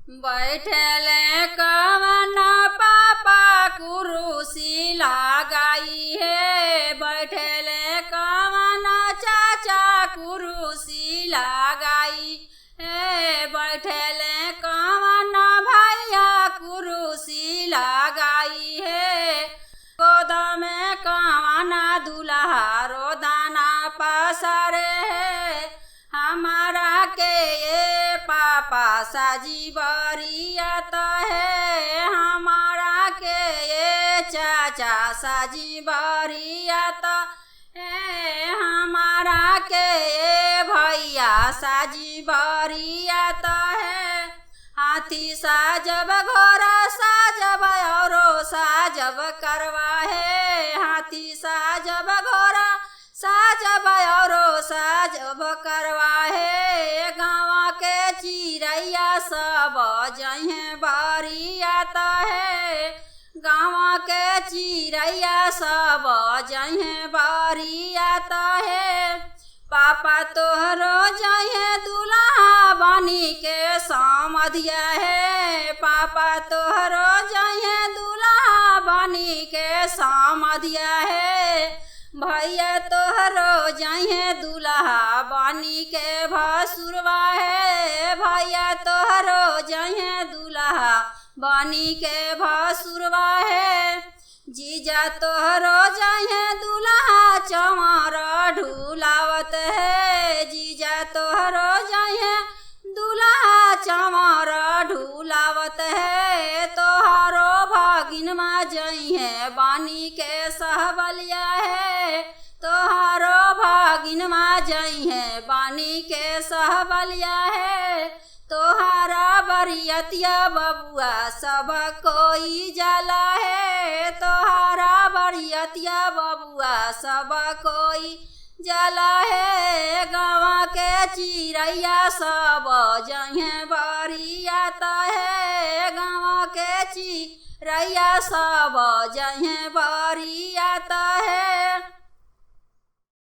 बैठले कवन पापा कुरुसी लगाई है। बैठले कवन चाचा कुरुसी लगाई है। बैठले कवन भैया कुरुसी लगाई है। गोद में कवन दुल्हा रोदाना पसरे है। हमारा के ये पापा साजी बरियत है। हमारा के ये चाचा साजी बरियत है। हमारा के ये भैया साजी बरियत है। हाथी साजब घोड़ा साजब औरो साजब करवा है। हाथी साजब घोड़ा साजब औरो साजब करवा है। गाँव के चिड़ैया सब जहे बरियत है। गाँव के चिड़ैया सब जहे बरियत है। पापा तोहरो जहे दुल्हा बनी के समधिया है। पापा तोहरो जहे दुल्हा बनी के समधिया है। भैया तोहरो जहे दुल्हा बनी के भसुरवा है। भैया तोहरो जहे दुल्हा बनी के भसुरवा है। जीजा तोहरो जहे दुल्हा चमर ढुलावत है। जीजा तोहरो जहे दुल्हा चमर ढुलावत है। तोहरो भागिनमा जहे बानी के सहबलिया है। तोहरो भागिनमा जहे बानी के सहबलिया है। तोहारा बरियतिया बबुआ सब कोई जाला है। तोहारा बरियतिया बबुआ सब कोई जाला है। गाँव के चिड़ैया सब जहे बरियत है। गाँव के चिड़ैया सब जहे बरियत है।